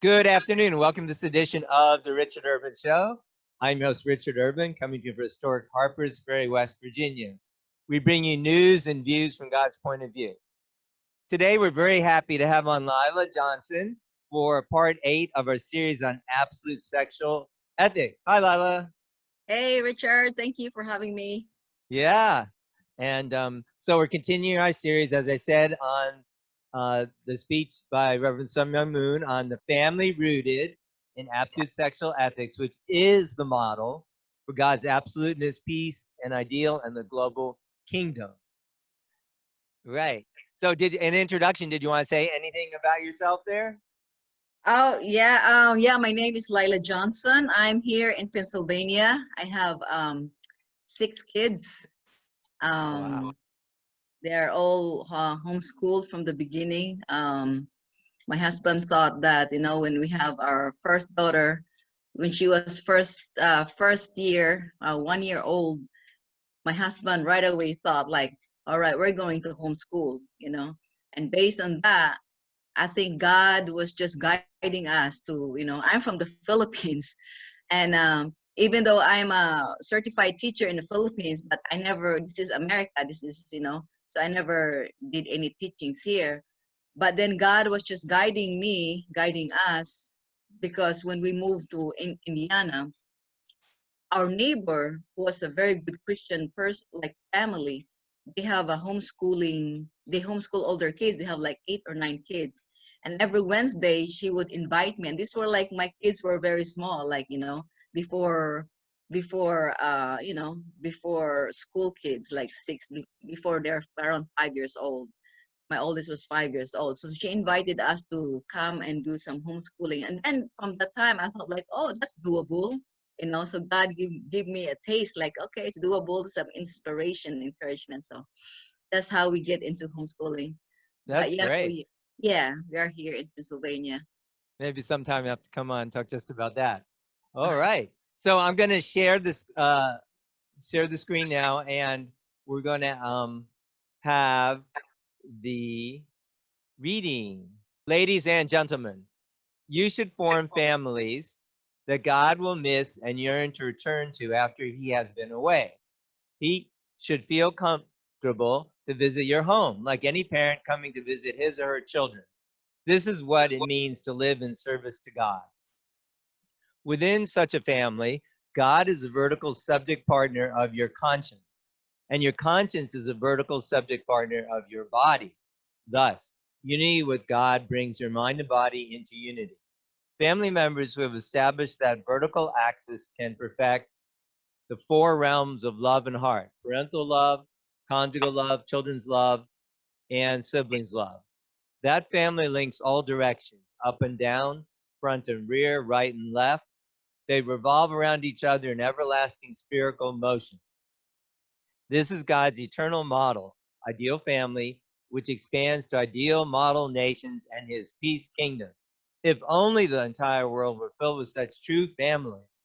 Good afternoon. Welcome to this edition of the Richard Urban Show. I'm your host, Richard Urban, coming to you from historic Harpers Ferry, West Virginia. We bring you news and views from God's point of view. Today, we're very happy to have on Leila Johnson for part 8 of our series on absolute sexual ethics. Hi, Leila. Hey, Richard. Thank you for having me. Yeah. And so we're continuing our series, as I said, on the speech by Reverend Sun Myung Moon on the family rooted in absolute sexual ethics, which is the model for God's absoluteness, peace, and ideal, and the global kingdom. Right. So, an introduction? Did you want to say anything about yourself there? Oh, yeah. My name is Leila Johnson. I'm here in Pennsylvania. I have six kids. Oh, wow. Um, they're all homeschooled from the beginning. My husband thought that when we have our first daughter, when she was first year, 1 year old, my husband right away thought like, all right, we're going to homeschool. And based on that, I think God was just guiding us to. I'm from the Philippines. And even though I'm a certified teacher in the Philippines, but this is America, so I never did any teachings here. But then God was just guiding us, because when we moved to Indiana, our neighbor, who was a very good Christian person, like family, they homeschool older kids. They have like 8 or 9 kids. And every Wednesday she would invite me. And these were like, my kids were very small, like, before before school kids, like before they're around 5 years old. My oldest was 5 years old. So she invited us to come and do some homeschooling. And then from that time, I thought like, oh, that's doable. So God give me a taste, like, okay, it's doable, some inspiration, encouragement. So that's how we get into homeschooling. But That's yes, great. yeah, we are here in Pennsylvania. Maybe sometime you have to come on and talk just about that. All right. So I'm going to share the screen now, and we're going to have the reading. Ladies and gentlemen, you should form families that God will miss and yearn to return to after he has been away. He should feel comfortable to visit your home, like any parent coming to visit his or her children. This is what it means to live in service to God. Within such a family, God is a vertical subject partner of your conscience, and your conscience is a vertical subject partner of your body. Thus, unity with God brings your mind and body into unity. Family members who have established that vertical axis can perfect the four realms of love and heart: parental love, conjugal love, children's love, and siblings love. That family links all directions, up and down, front and rear, right and left. They revolve around each other in everlasting spherical motion. This is God's eternal model, ideal family, which expands to ideal model nations and his peace kingdom. If only the entire world were filled with such true families,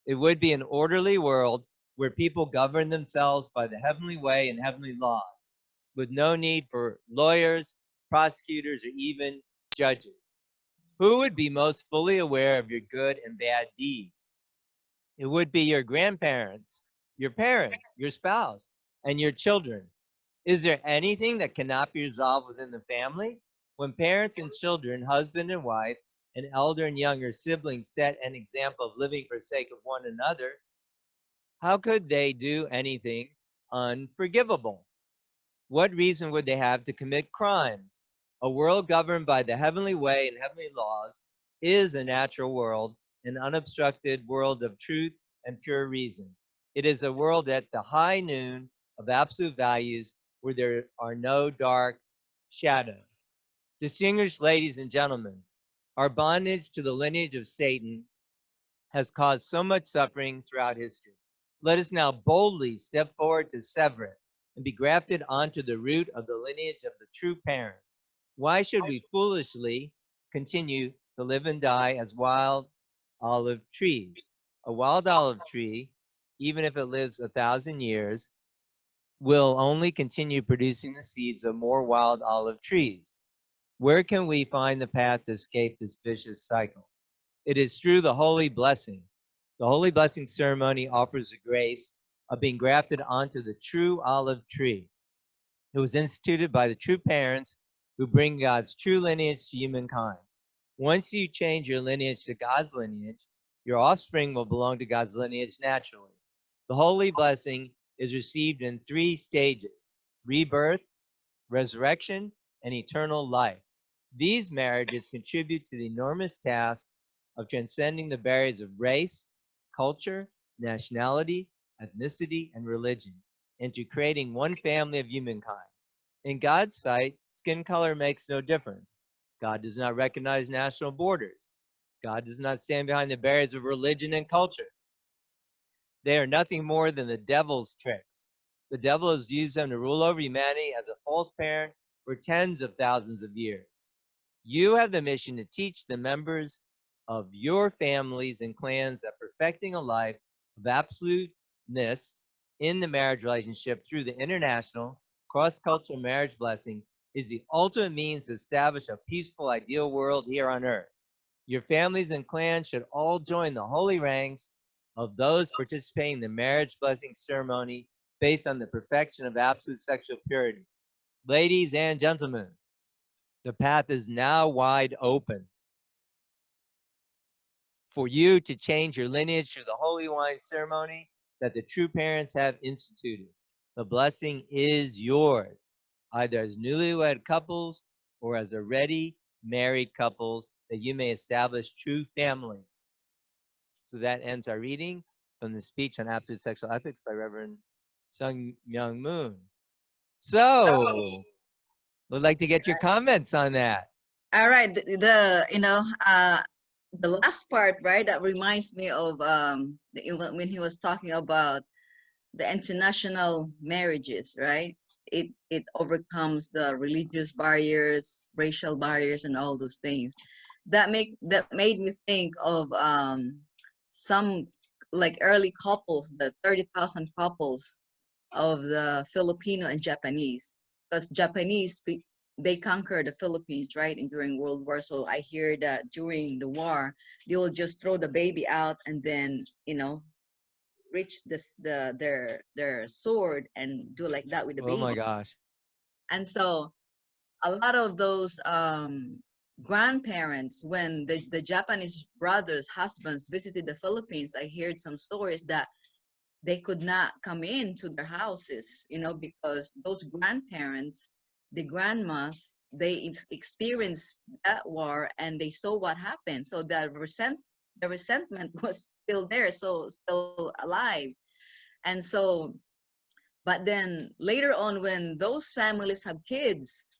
it would be an orderly world where people govern themselves by the heavenly way and heavenly laws, with no need for lawyers, prosecutors, or even judges. Who would be most fully aware of your good and bad deeds? It would be your grandparents, your parents, your spouse, and your children. Is there anything that cannot be resolved within the family? When parents and children, husband and wife, and elder and younger siblings set an example of living for the sake of one another, how could they do anything unforgivable? What reason would they have to commit crimes? A world governed by the heavenly way and heavenly laws is a natural world, an unobstructed world of truth and pure reason. It is a world at the high noon of absolute values where there are no dark shadows. Distinguished ladies and gentlemen, our bondage to the lineage of Satan has caused so much suffering throughout history. Let us now boldly step forward to sever it and be grafted onto the root of the lineage of the true parents. Why should we foolishly continue to live and die as wild olive trees? A wild olive tree, even if it lives 1,000 years, will only continue producing the seeds of more wild olive trees. Where can we find the path to escape this vicious cycle? It is through the holy blessing. The holy blessing ceremony offers the grace of being grafted onto the true olive tree. It was instituted by the true parents who bring God's true lineage to humankind. Once you change your lineage to God's lineage, your offspring will belong to God's lineage naturally. The holy blessing is received in three stages: rebirth, resurrection, and eternal life. These marriages contribute to the enormous task of transcending the barriers of race, culture, nationality, ethnicity, and religion into creating one family of humankind. In God's sight, skin color makes no difference. God does not recognize national borders. God does not stand behind the barriers of religion and culture. They are nothing more than the devil's tricks. The devil has used them to rule over humanity as a false parent for tens of thousands of years. You have the mission to teach the members of your families and clans that perfecting a life of absoluteness in the marriage relationship through the international cross-cultural marriage blessing is the ultimate means to establish a peaceful, ideal world here on earth. Your families and clans should all join the holy ranks of those participating in the marriage blessing ceremony based on the perfection of absolute sexual purity. Ladies and gentlemen, the path is now wide open for you to change your lineage through the holy wine ceremony that the true parents have instituted. The blessing is yours, either as newlywed couples or as already married couples, that you may establish true families. So that ends our reading from the speech on absolute sexual ethics by Reverend Sung Myung Moon. So, would like to get your comments on that. All right, the last part, right? That reminds me of when he was talking about the international marriages, right? It overcomes the religious barriers, racial barriers, and all those things. That made me think of some like early couples, the 30,000 couples of the Filipino and Japanese, because they conquered the Philippines, right? And during World War, so I hear that during the war they will just throw the baby out and then reach their sword and do like that with the Oh my baby. gosh. And so a lot of those grandparents, when the Japanese brothers husbands visited the Philippines, I heard some stories that they could not come into their houses, because those grandparents, the grandmas, they experienced that war and they saw what happened. So the resentment was still there, so still alive. And so, but then later on, when those families have kids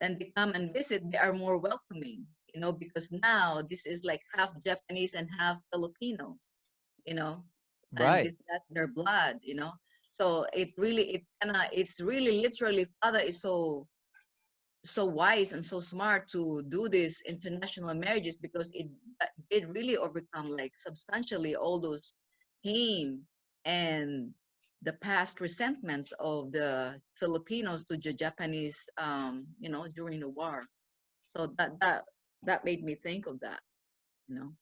and they come and visit, they are more welcoming, because now this is like half Japanese and half Filipino, you know, and Right. that's their blood. So it's really literally father is so wise and so smart to do these international marriages, because it did really overcome like substantially all those pain and the past resentments of the Filipinos to the Japanese, during the war. So that made me think of that, you know.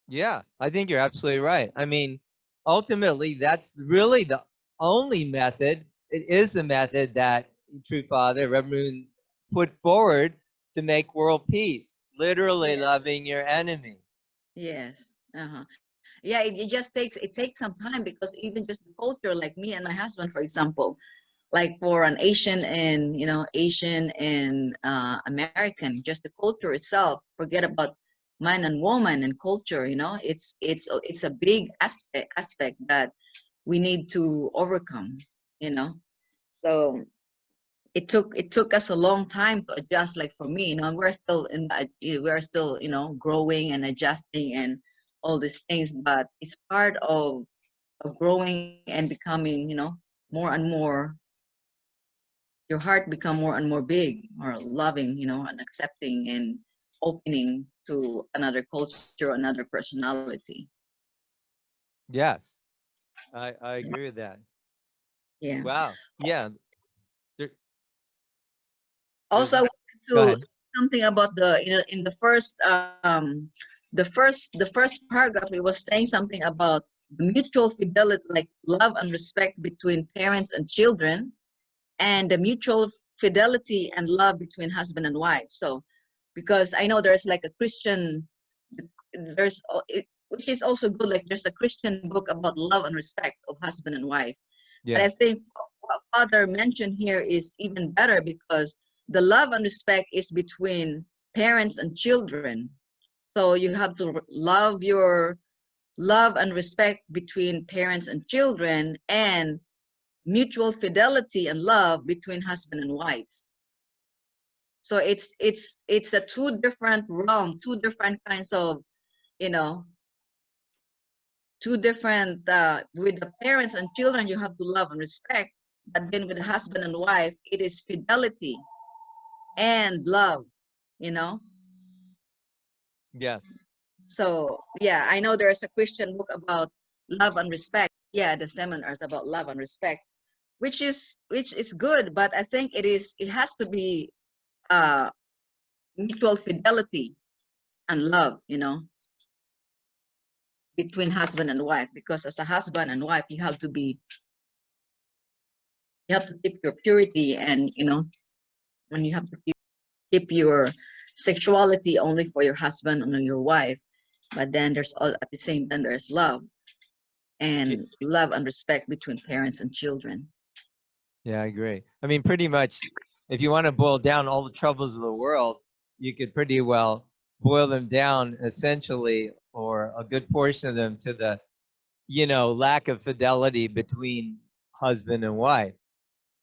Yeah, I think you're absolutely right. I mean, ultimately, that's really the only method. It is the method that True Father, Reverend Moon, put forward to make world peace, literally Yes. loving your enemy. Yes. Yeah, it takes some time, because even just the culture, like me and my husband, for example, like for an Asian and American, just the culture itself, forget about man and woman and culture, it's a big aspect that we need to overcome, you know. So it took us a long time to adjust. Like for me, we're still growing and adjusting and all these things, but it's part of growing and becoming, more and more. Your heart become more and more big or loving, and accepting and opening to another culture, another personality. Yes, I agree with that. Yeah. Wow. Yeah. There, Also, there's I a. wanted Go to ahead. something about in the first the first paragraph. It was saying something about the mutual fidelity, like love and respect between parents and children, and the mutual fidelity and love between husband and wife. So, because I know there's like a Christian, which is also good. Like there's a Christian book about love and respect of husband and wife. But I Yeah. think what Father mentioned here is even better, because the love and respect is between parents and children. So you have to love and respect between parents and children, and mutual fidelity and love between husband and wife. So it's a two different realm, two different kinds of, you know, two different, with the parents and children you have to love and respect, but then with the husband and wife it is fidelity and love, you know. Yes. So yeah, I know there's a Christian book about love and respect. Yeah, the seminars about love and respect, which is good, but I think it has to be uh mutual fidelity and love, between husband and wife, because as a husband and wife you have to keep your purity, and when you have to keep your sexuality only for your husband and your wife. But then there's all at the same time there's love and respect between parents and children. Yeah, I agree. I mean, pretty much, if you want to boil down all the troubles of the world, you could pretty well boil them down essentially, or a good portion of them, to the, lack of fidelity between husband and wife,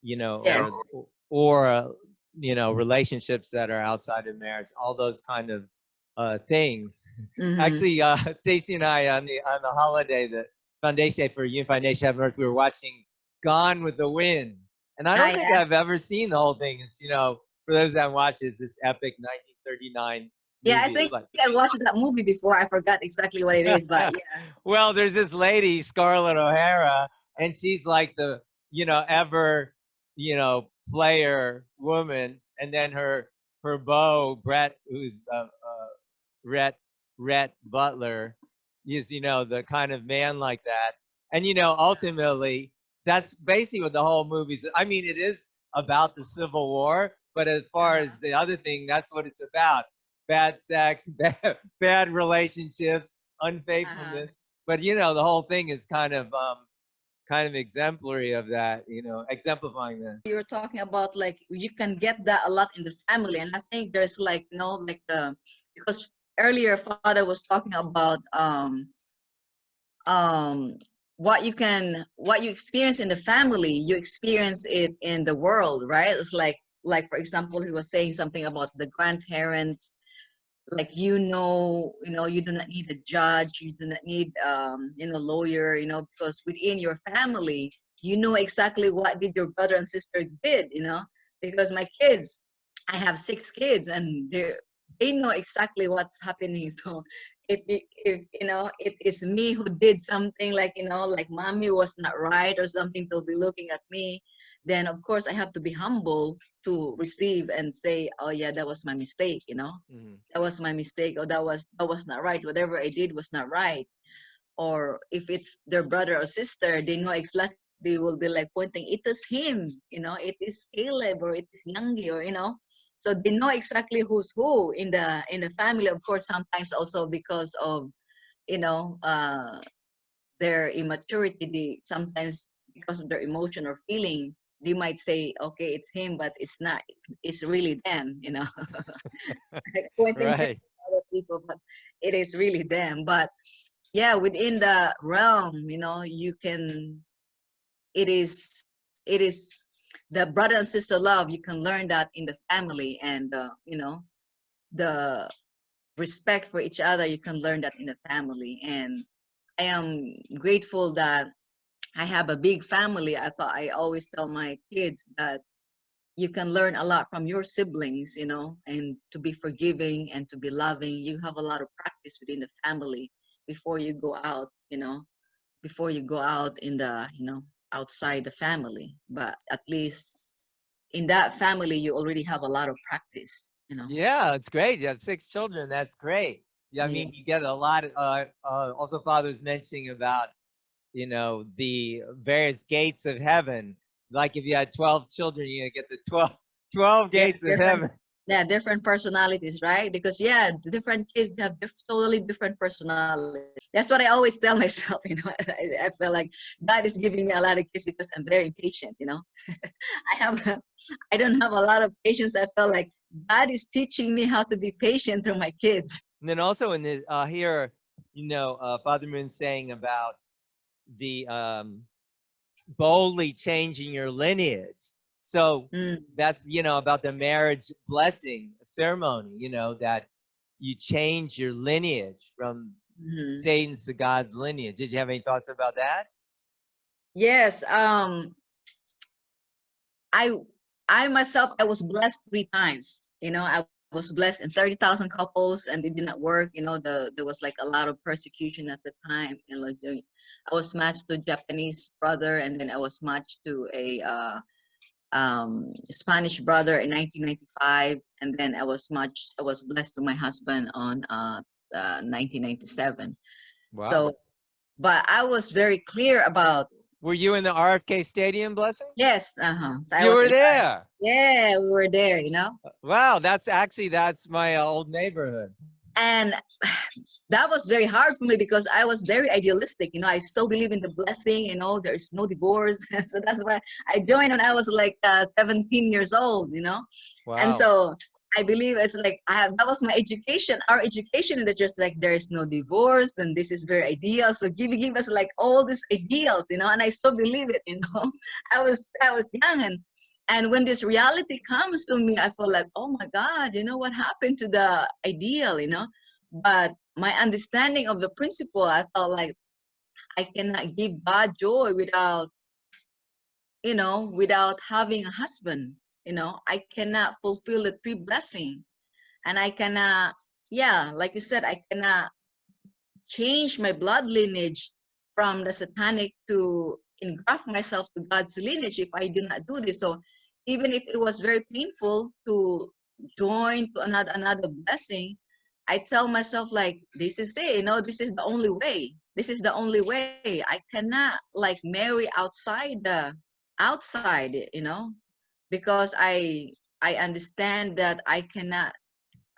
Yes. or relationships that are outside of marriage, all those kind of things. Mm-hmm. Actually, Stacy and I, on the holiday, the Foundation Day for Unified Nation of Earth, we were watching Gone with the Wind, and I don't think Yeah. I've ever seen the whole thing. It's, for those that watch, it's this epic 1939 Yeah, I movie. think It's like, I watched that movie before. I forgot exactly what it is, but yeah. well, there's this lady, Scarlett O'Hara, and she's like the, ever, player woman, and then her beau, Brett, who's Rhett Rhett Butler, is, the kind of man like that. And, ultimately, that's basically what the whole movie's. I mean, it is about the Civil War, but as far Uh-huh. as the other thing, that's what it's about: bad sex, bad relationships, Uh-huh. unfaithfulness. But, the whole thing is kind of exemplary of that, exemplifying that. You're talking about, like, you can get that a lot in the family, and I think there's like, like the because earlier Father was talking about um what you experience in the family, you experience it in the world, right? It's like for example, he was saying something about the grandparents. Like, you do not need a judge, you do not need lawyer, because within your family you know exactly what did your brother and sister did, because my kids, I have 6 kids, and they know exactly what's happening. So if it is me who did something, like, like mommy was not right or something, they'll be looking at me. Then of course I have to be humble to receive and say, oh yeah, that was my mistake, Hmm. that was my mistake, or that was not right, whatever I did was not right. Or if it's their brother or sister, they know exactly, they will be like pointing, it is him, it is Caleb, or it is Yangi, or so they know exactly who's who in the family. Of course, sometimes also because of you know uh their immaturity, they sometimes, because of their emotion or feeling, they might say, okay, it's him, but it's not, it's really them, like pointing Right. to other people, but it is really them. But yeah, within the realm, you can, it is the brother and sister love, you can learn that in the family. And the respect for each other, you can learn that in the family. And I am grateful that I have a big family. I always tell my kids that you can learn a lot from your siblings, and to be forgiving and to be loving. You have a lot of practice within the family before you go out, before you go out in the, outside the family. But at least in that family you already have a lot of practice, you know. Yeah, it's great. You have 6 children. That's great. Yeah, I Yeah. mean, you get a lot. Also, Father's mentioning about the various gates of heaven. Like if you had 12 children, you get the 12 Yeah, gates of different. heaven. Yeah, different personalities, right? Because yeah, the different kids have totally different personalities. That's what I always tell myself. You know, I feel like God is giving me a lot of kids because I'm very impatient. You know, I have, I don't have a lot of patience. I feel like God is teaching me how to be patient through my kids. And then also in the here, Father Moon saying about the boldly changing your lineage. So Mm, that's about the marriage blessing ceremony. That you change your lineage from mhm. Satan's to God's lineage. Did you have any thoughts about that? Yes. I I myself I was blessed 3 times. You know, I was blessed in 30,000 couples and it did not work. You know, there was like a lot of persecution at the time. You know, like, I was matched to a Japanese brother and then I was matched to a Spanish brother in 1995 and then I was blessed to my husband on 1997. Wow. So, but I was very clear about. Were you in the RFK Stadium blessing? Yes, uh-huh. So I You was were in, there. yeah, we were there, you know. Wow, that's my old neighborhood. And that was very hard for me because I was very idealistic, you know. I so believe in the blessing, you know, there's no divorce. So that's why I joined when I was like 17 years old, you know. And Wow. so I believe it's like that was my education, our education, that just like there's no divorce, then this is very ideal. So give us like all these ideals, you know, and I so believe it, you know. I was young, and when this reality comes to me, I feel like, oh my God, you know, what happened to the ideal, you know? But my understanding of the principle, I felt like I cannot give God joy without, you know, without having a husband. You know, I cannot fulfill the 3 blessing. And I cannot, yeah, like you said, I cannot change my blood lineage from the satanic to engraft myself to God's lineage if I do not do this. So even if it was very painful to join to another blessing, I tell myself like this is it, you know, this is the only way. This is the only way. I cannot like marry outside it, you know, because I understand that I cannot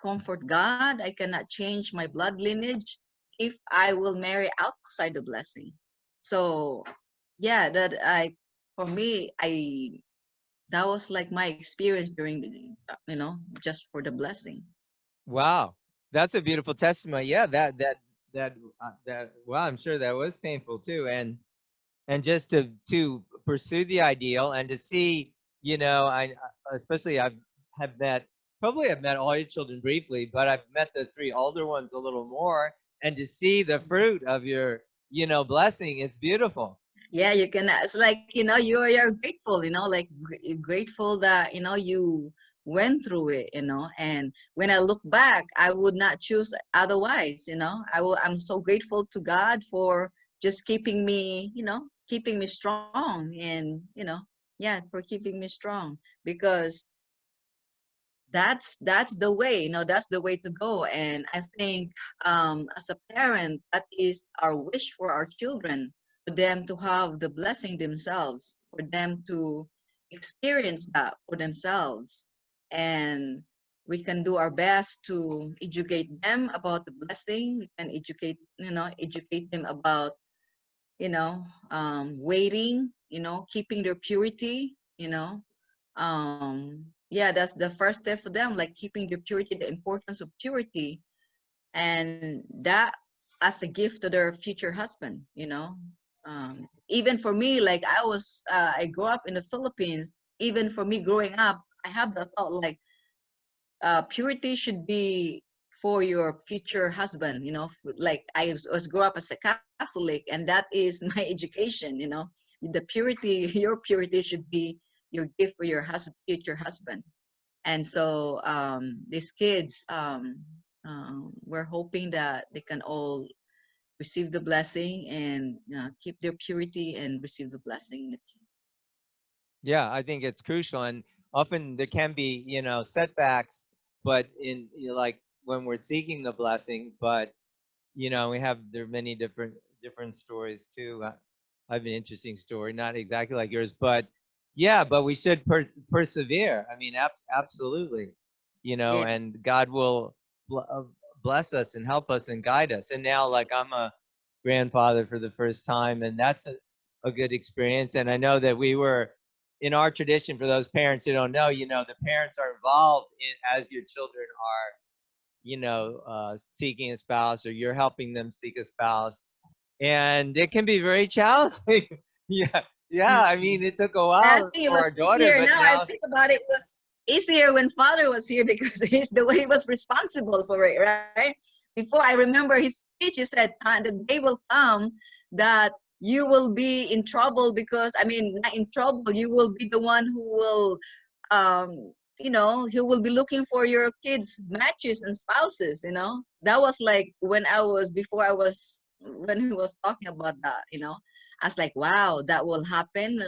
comfort God. I cannot change my blood lineage if I will marry outside the blessing. So yeah, for me, that was like my experience during the, you know, just for the blessing. Wow. That's a beautiful testimony. Yeah, wow, I'm sure that was painful too. And just to pursue the ideal and to see, I especially have met probably I've met all your children briefly, but I've met the 3 older ones a little more, and to see the fruit of your blessing, it's beautiful. Yeah, you can. It's like, you know, you're grateful, you know, like grateful that, you know, you went through it, you know. And when I look back, I would not choose otherwise, you know. I'm so grateful to God for just keeping me, you know, keeping me strong, and yeah, for keeping me strong, because that's the way, you know, that's the way to go. And I think as a parent, that is our wish for our children, for them to have the blessing themselves, for them to experience that for themselves. And we can do our best to educate them about the blessing. We can educate, you know, educate them about, you know, waiting, you know, keeping their purity, you know. Yeah, that's the first step for them, like keeping their purity, the importance of purity, and that as a gift to their future husband, you know. Even for me, like I grew up in the Philippines. Even for me growing up, I have the thought like purity should be for your future husband, you know. Like I was grew up as a Catholic, and that is my education, you know. The purity your purity should be your gift for your future husband. And so these kids, we're hoping that they can all receive the blessing and keep their purity and receive the blessing. Yeah, I think it's crucial. And often there can be, setbacks, but in, like when we're seeking the blessing, but there are many different stories too. I have an interesting story, not exactly like yours, but yeah, but we should persevere. I mean, absolutely, Yeah. and God will bless us and help us and guide us. And now, like, I'm a grandfather for the first time, and that's a good experience. And I know that we were in our tradition, for those parents who don't know, the parents are involved in as your children are seeking a spouse, or you're helping them seek a spouse, and it can be very challenging. Yeah, yeah. I Mhm. mean, it took a I while think it for was our daughter, easier but now. I now, think about it, it was easier when father was here because he's the way he was responsible for it, right? Before, I remember his speech, he said, "Time the day will come that you will be in trouble because, I mean, not in trouble, you will be the one who will, he will be looking for your kids' matches and spouses, That was like when when he was talking about that. I was like, wow, that will happen.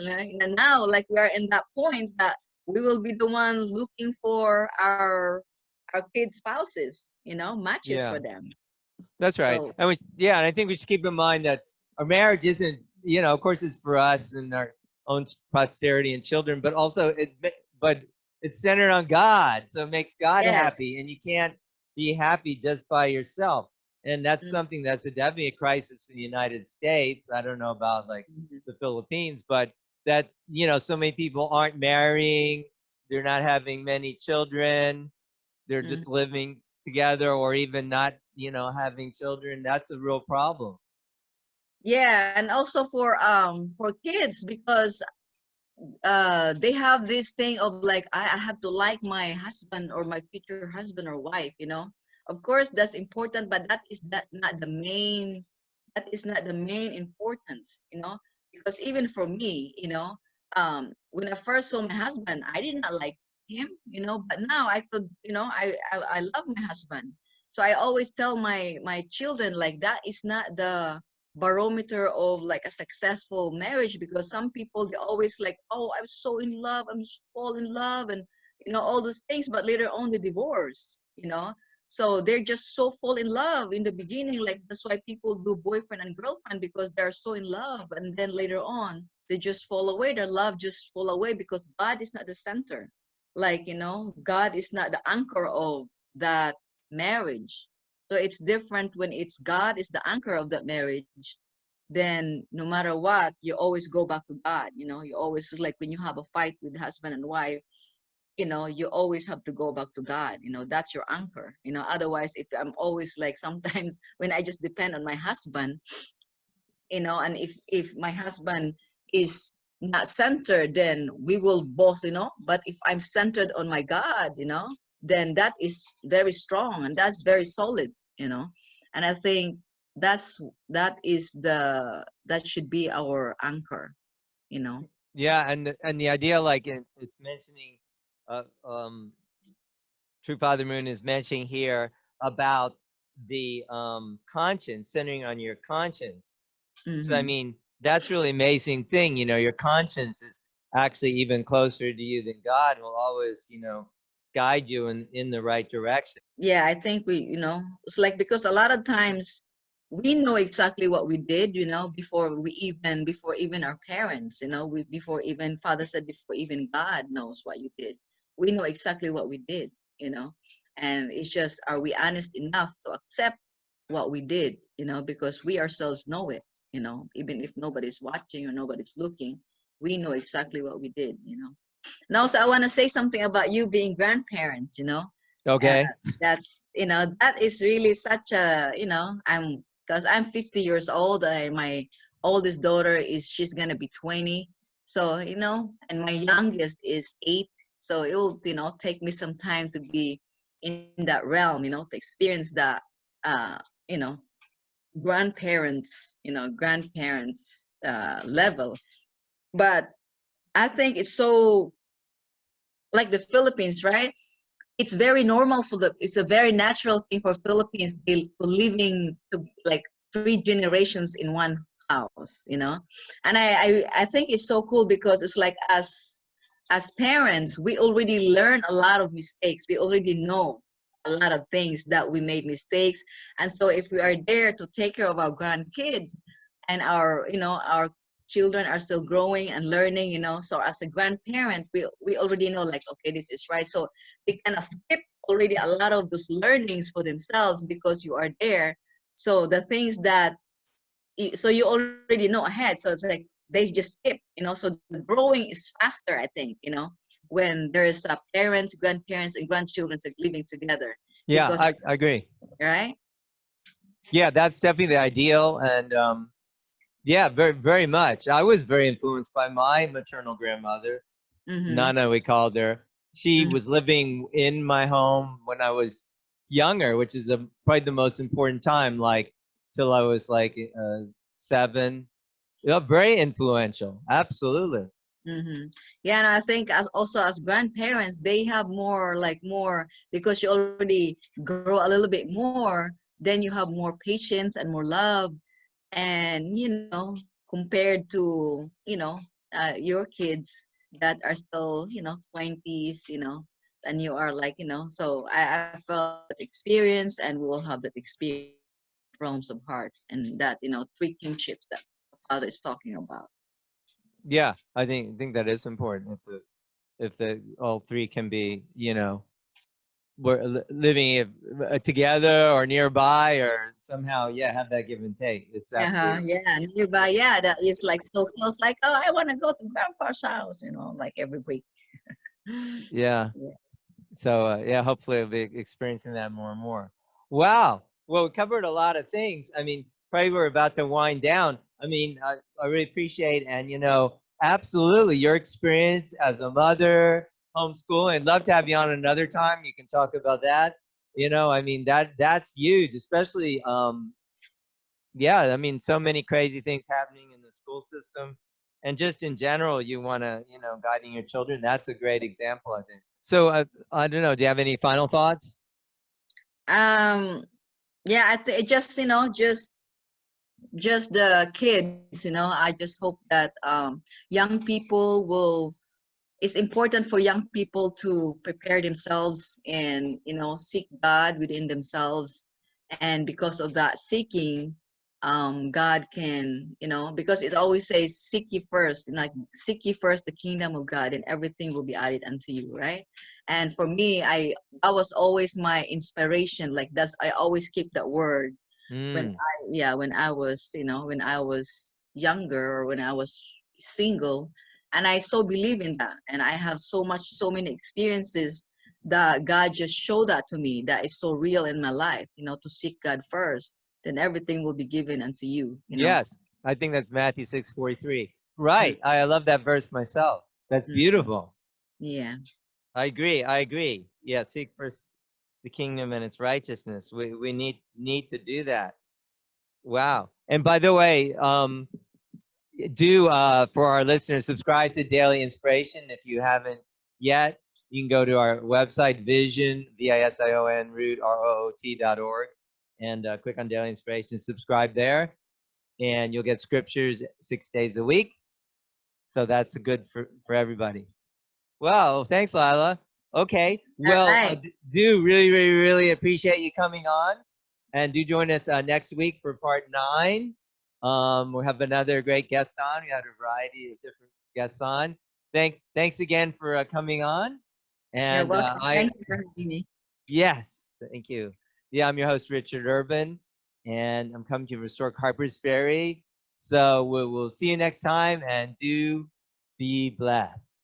And now, like, we are in that point that we will be the one looking for our kids' spouses, matches for yeah, them. that's right. So, And I think we should keep in mind that our marriage isn't, of course, it's for us and our own posterity and children, but also but it's centered on God, so it makes God yes. happy, and you can't be happy just by yourself. And that's something that's definitely a crisis in the United States. I don't know about like Mhm. the Philippines, but that so many people aren't marrying, they're not having many children, they're Mhm. just living together, or even not, having children. That's a real problem. Yeah, and also for kids, because they have this thing of like, I have to like my husband or my future husband or wife. Of course that's important, but that is not the main importance. Because even for me, when I first saw my husband, I did not like him, but now I could, I love my husband. So I always tell my children, like, that is not the barometer of like a successful marriage, because some people, they always like, oh, I'm so in love, I'm just fall in love, and all those things, but later on they divorce. So they're just so fall in love in the beginning, like that's why people do boyfriend and girlfriend, because they're so in love, and then later on they just fall away, their love just fall away, because God is not the center. Like, God is not the anchor of that marriage. So it's different when it's God is the anchor of that marriage. Then no matter what, you always go back to God. You always, like, when you have a fight with husband and wife, you always have to go back to God. That's your anchor. Otherwise, if I'm always like, sometimes when I just depend on my husband, and if my husband is not centered, then we will both, but if I'm centered on my God, then that is very strong, and that's very solid. And I think that's that should be our anchor. Yeah, and the idea, like, it's mentioning, uh, True Father Moon is mentioning here about the conscience, centering on your conscience. So I Hmm. mean, that's really amazing thing. Your conscience is actually even closer to you than God, will always, guide you in the right direction. Yeah, I think it's like, because a lot of times we know exactly what we did, before even our parents, before even father said, before even God knows what you did. We know exactly what we did, you know, and it's just, are we honest enough to accept what we did, because we ourselves know it, even if nobody's watching or nobody's looking, we know exactly what we did. And also, I want to say something about you being grandparent. Uh, Okay. that is really such because I'm 50 years old. My oldest daughter she's gonna be 20. So, and my youngest is 8. So it will, take me some time to be in that realm, to experience that, uh, you know, grandparents level. But I think it's so, like the Philippines, right? It's very normal it's a very natural thing for Philippines to living to like 3 generations in one house. And I think it's so cool, because it's like us. as parents, we already learn a lot of mistakes. We already know a lot of things that we made mistakes. And so if we are there to take care of our grandkids and our, our children are still growing and learning, so as a grandparent, we already know like, okay, this is right. So they kind of skip already a lot of those learnings for themselves because you are there. So the things that so you already know ahead, so it's like they just skip, so the growing is faster, I think, when there's parents, grandparents, and grandchildren living together, Yeah, because I agree. right. Yeah, that's definitely the ideal. And yeah, very, very much. I was very influenced by my maternal grandmother, Mm-hmm. Nana, we called her. She Mm-hmm. was living in my home when I was younger, which is probably the most important time, like till I was like 7. Yeah, very influential. Absolutely. Mm-hmm. Yeah, and I think as also as grandparents, they have more like more because you already grow a little bit more, then you have more patience and more love, and compared to your kids that are still 20s, and you are like so I felt that experience, and we will have that experience in the three realms of heart, and that three kingships that the father is talking about. Yeah, I think that is important. If the all three can be, we're living together or nearby or somehow, yeah, have that give and take. It's Uh-huh, absolutely. yeah, nearby, yeah, that is like so close, like, oh, I want to go to grandpa's house, like every week. Yeah. Yeah. So yeah, hopefully I'll be experiencing that more and more. Wow. Well, we covered a lot of things. I mean, probably we're about to wind down. I mean, I really appreciate, and absolutely your experience as a mother, homeschooling. I'd love to have you on another time. You can talk about that. I mean that's huge, especially yeah. I mean, so many crazy things happening in the school system, and just in general, you want to guiding your children. That's a great example, I think. So I don't know. Do you have any final thoughts? um yeah, just just the kids, I just hope that young people will it's important for young people to prepare themselves and seek God within themselves, and because of that seeking, God can, because it always says seek ye first, like seek ye first the kingdom of God and everything will be added unto you, right? And for me, that was always my inspiration, like that's I always keep that word when Mm, when I was, when I was younger or when I was single, and I so believe in that, and I have so many experiences that God just showed that to me that is so real in my life, to seek God first, then everything will be given unto you. yes, I think that's Matthew 6:43. Mm, Right. I love that verse myself. That's mm, beautiful. yeah. I agree. I agree. Yeah. Seek first the kingdom and its righteousness. We need to do that. Wow. And by the way, do for our listeners subscribe to Daily Inspiration if you haven't yet. You can go to our website vision root.org and click on Daily Inspiration. Subscribe there, and you'll get scriptures 6 days a week. So that's good for everybody. Well, thanks, Lila. Okay. All Well, right. do really, really, really appreciate you coming on, and do join us next week for part 9. We'll have another great guest on. We had a variety of different guests on. Thanks again for coming on. You're And welcome. I, Thank you for having me. yes, thank you. Yeah, I'm your host, Richard Urban, and I'm coming to you from Stork Harper's Ferry. So we'll see you next time, and do be blessed.